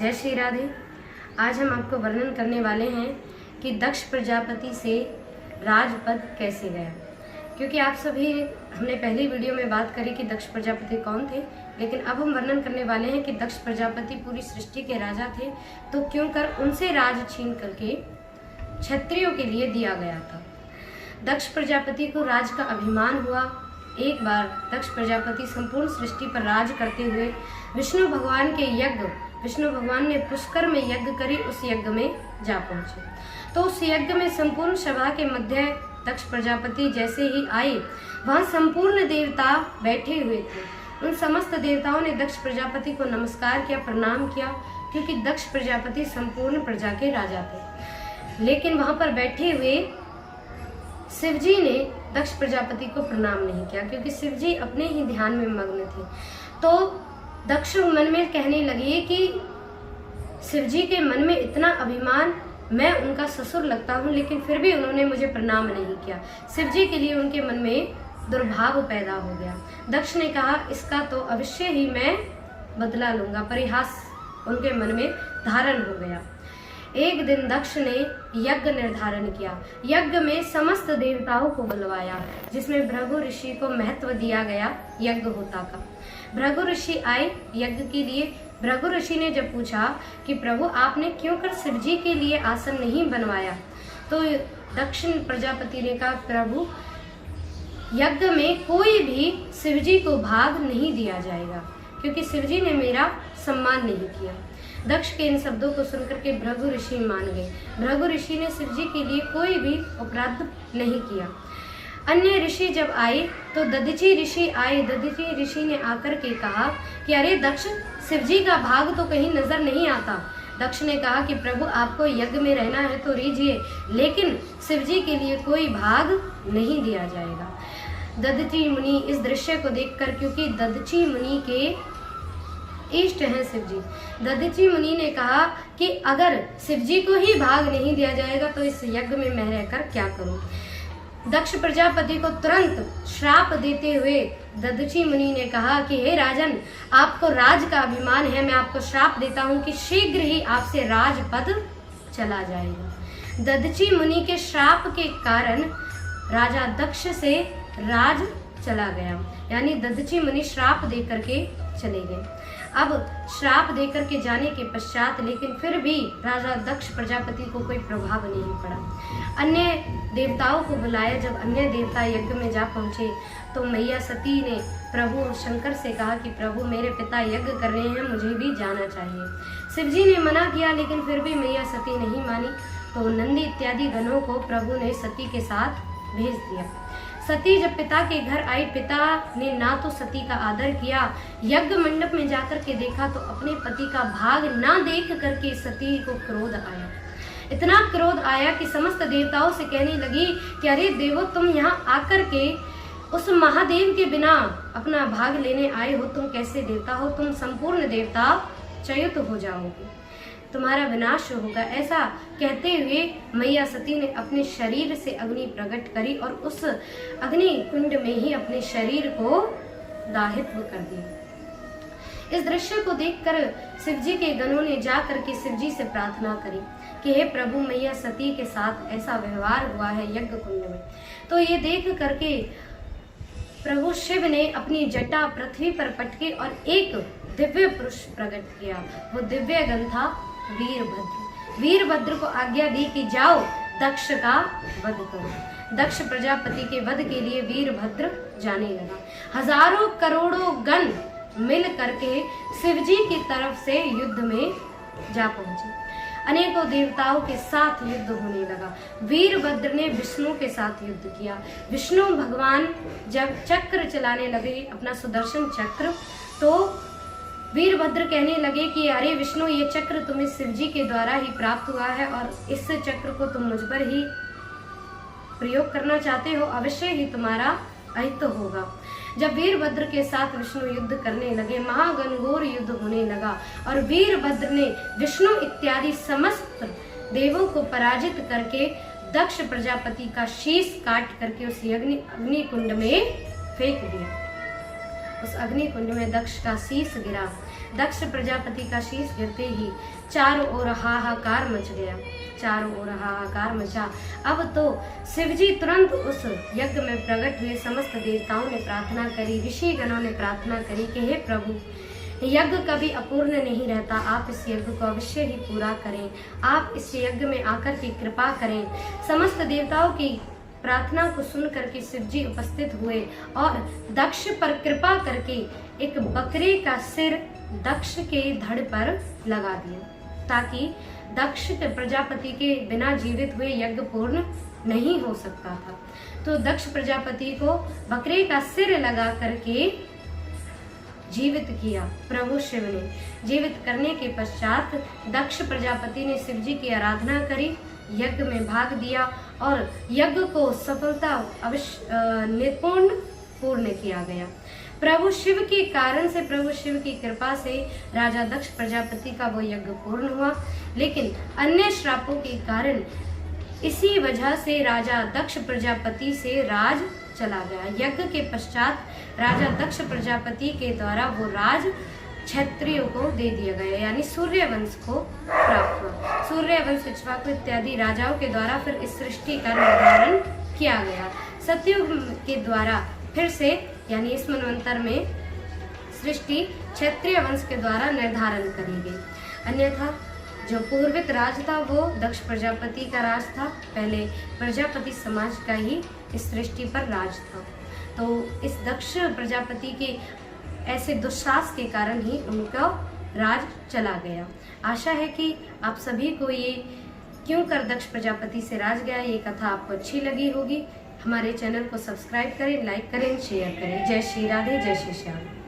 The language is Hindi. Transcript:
जय श्री राधे। आज हम आपको वर्णन करने वाले हैं कि दक्ष प्रजापति से राजपद कैसे गया। क्योंकि आप सभी हमने पहली वीडियो में बात करी कि दक्ष प्रजापति कौन थे, लेकिन अब हम वर्णन करने वाले हैं कि दक्ष प्रजापति पूरी सृष्टि के राजा थे, तो क्यों कर उनसे राज छीन करके क्षत्रियों के लिए दिया गया था। दक्ष प्रजापति को राज का अभिमान हुआ। एक बार दक्ष प्रजापति संपूर्ण सृष्टि पर राज करते हुए विष्णु भगवान के यज्ञ, विष्णु भगवान ने पुष्कर में यज्ञ करी, उस यज्ञ में जा पहुंचे। तो उस यज्ञ में संपूर्ण सभा के मध्य दक्ष प्रजापति जैसे ही आए, वहां संपूर्ण देवता बैठे हुए थे। उन समस्त देवताओं ने दक्ष प्रजापति को नमस्कार किया, प्रणाम किया, क्योंकि दक्ष प्रजापति संपूर्ण प्रजा के राजा थे। लेकिन वहां पर बैठे हुए शिवजी ने दक्ष प्रजापति को प्रणाम नहीं किया, क्योंकि शिवजी अपने ही ध्यान में मग्न थे। तो दक्ष मन में कहने लगे कि शिवजी के मन में इतना अभिमान, मैं उनका ससुर लगता हूँ, लेकिन फिर भी उन्होंने मुझे प्रणाम नहीं किया। शिवजी के लिए उनके मन में दुर्भाव पैदा हो गया। दक्ष ने कहा, इसका तो अवश्य ही मैं बदला लूंगा। परिहास उनके मन में धारण हो गया। एक दिन दक्ष ने यज्ञ निर्धारण किया। यज्ञ में समस्त देवताओं को बुलवाया, जिसमें भृगु ऋषि को महत्व दिया गया यज्ञ होता का। भृगु ऋषि आए यज्ञ के लिए। भृगु ऋषि ने जब पूछा कि प्रभु आपने क्यों कर शिवजी के लिए आसन नहीं बनवाया, तो दक्ष प्रजापति ने कहा, प्रभु यज्ञ में कोई भी शिवजी को भाग नहीं दिया जाएगा, क्योंकि शिवजी ने मेरा सम्मान नहीं किया। दक्ष के इन शब्दों को सुनकर के भृगु ऋषि मान गए। भृगु ऋषि ने शिवजी के लिए कोई भी अपराध नहीं किया। अन्य ऋषि जब आए तो दधीचि ऋषि आए। दधीचि ऋषि ने आकर के कहा कि अरे दक्ष, शिवजी का भाग तो कहीं नजर नहीं आता। दक्ष ने कहा कि प्रभु आपको यज्ञ में रहना है तो रहिए, लेकिन शिवजी के लिए कोई भाग नहीं दिया जाएगा। दधीचि मुनि इस दृश्य को देखकर, क्योंकि दधीचि मुनि के इष्ट हैं शिवजी, दधीचि मुनि ने कहा कि अगर शिवजी को ही भाग नहीं दिया जाएगा तो इस यज्ञ में मैं रहकर क्या करूं। दक्ष प्रजापति को तुरंत श्राप देते हुए दधीचि मुनि ने कहा कि हे राजन, आपको राज का अभिमान है, मैं आपको श्राप देता हूं कि शीघ्र ही आपसे राजपद चला जाएगा। दधीचि मुनि के श्राप के कारण राजा दक्ष से राज चला गया, यानी दधीचि मुनि श्राप दे करके चले गए। अब श्राप देकर के जाने के पश्चात लेकिन फिर भी राजा दक्ष प्रजापति को कोई प्रभाव नहीं पड़ा। अन्य देवताओं को बुलाया। जब अन्य देवता यज्ञ में जा पहुंचे तो मैया सती ने प्रभु शंकर से कहा कि प्रभु मेरे पिता यज्ञ कर रहे हैं, मुझे भी जाना चाहिए। शिवजी ने मना किया, लेकिन फिर भी मैया सती नहीं मानी। तो नंदी इत्यादि गणों को प्रभु ने सती के साथ भेज दिया। सती जब पिता के घर आई, पिता ने ना तो सती का आदर किया, यज्ञ मंडप में जाकर के देखा तो अपने पति का भाग ना देख करके सती को क्रोध आया। इतना क्रोध आया कि समस्त देवताओं से कहने लगी कि अरे देवो, तुम यहाँ आकर के उस महादेव के बिना अपना भाग लेने आए हो, तुम कैसे देवता हो, तुम संपूर्ण देवता च्युत हो जाओगे, तुम्हारा विनाश होगा। ऐसा कहते हुए मैया सती ने अपने शरीर से अग्नि प्रकट करी और उस अग्नि कुंड में ही अपने शरीर को दाहित्व कर दिया। इस दृश्य को देखकर शिवजी के गणों ने जाकर के शिवजी से प्रार्थना करी कि हे प्रभु, मैया सती के साथ ऐसा व्यवहार हुआ है यज्ञ कुंड में। तो ये देख करके प्रभु शिव ने अपनी जटा पृथ्वी पर पटकी और एक दिव्य पुरुष प्रकट किया। वो दिव्य गण था वीरभद्र। वीरभद्र को आज्ञा दी कि जाओ दक्ष का वध करो। दक्ष प्रजापति के वध के लिए वीरभद्र जाने लगा। हजारों करोड़ों गण मिल करके शिवजी की तरफ से युद्ध में जा पहुंचे। अनेकों देवताओं के साथ युद्ध होने लगा। वीरभद्र ने विष्णु के साथ युद्ध किया। विष्णु भगवान जब चक्र चलाने लगे, अपना सुदर्शन चक्र, तो वीरभद्र कहने लगे कि अरे विष्णु, ये चक्र तुम्हें शिवजी के द्वारा ही प्राप्त हुआ है और इस चक्र को तुम मुझ पर ही प्रयोग करना चाहते हो, अवश्य ही तुम्हारा अहित होगा। जब वीरभद्र के साथ विष्णु युद्ध करने लगे, महाघनघोर युद्ध होने लगा और वीरभद्र ने विष्णु इत्यादि समस्त देवों को पराजित करके दक्ष प्रजापति का शीश काट करके उस अग्नि कुंड में फेंक दिया। उस अग्नि कुंड में दक्ष का शीश गिरा। दक्ष प्रजापति का शीश गिरते ही चारों ओर हाहाकार मच गया, चारों ओर हाहाकार मचा। अब तो शिवजी तुरंत उस यज्ञ में प्रकट हुए। समस्त देवताओं ने प्रार्थना करी, ऋषि गणों ने प्रार्थना करी कि हे प्रभु, यज्ञ कभी अपूर्ण नहीं रहता, आप इस यज्ञ को अवश्य ही पूरा करें, आप इस यज्ञ में आकर के कृपा करें। समस्त देवताओं की प्रार्थना को सुन करके शिवजी उपस्थित हुए और दक्ष पर कृपा करके एक बकरे का सिर दक्ष के धड़ पर लगा दिया, ताकि दक्ष के प्रजापति के बिना जीवित हुए यज्ञ पूर्ण नहीं हो सकता था। तो दक्ष प्रजापति को बकरे का सिर लगा करके जीवित किया प्रभु शिव ने। जीवित करने के पश्चात दक्ष प्रजापति ने शिवजी की आराधना करी, यज्ञ में भाग दिया और यज्ञ को सफलता निपुण पूर्ण किया गया। प्रभु शिव के कारण से, प्रभु शिव की कृपा से राजा दक्ष प्रजापति का वो यज्ञ पूर्ण हुआ। लेकिन अन्य श्रापों के कारण इसी वजह से राजा दक्ष प्रजापति से राज चला गया। यज्ञ के पश्चात राजा दक्ष प्रजापति के द्वारा वो राज क्षत्रियों को दे दिया गया, यानी सूर्यवंश को प्राप्त हुआ। सूर्यवंश, इक्ष्वाकु इत्यादि राजाओं के द्वारा फिर इस सृष्टि का निर्धारण किया गया। सतयुग के द्वारा फिर से, यानी इस मनवंतर में सृष्टि क्षत्रिय वंश के द्वारा निर्धारण करी गई। अन्यथा जो पूर्वित राज था वो दक्ष प्रजापति का राज था। पहले प्रजापति समाज का ही इस सृष्टि पर राज था। तो इस दक्ष प्रजापति के ऐसे दुस्साहस के कारण ही उनका राज चला गया। आशा है कि आप सभी को ये क्यों कर दक्ष प्रजापति से राज गया, ये कथा आपको अच्छी लगी होगी। हमारे चैनल को सब्सक्राइब करें, लाइक करें, शेयर करें। जय श्री राधे, जय श्री श्याम।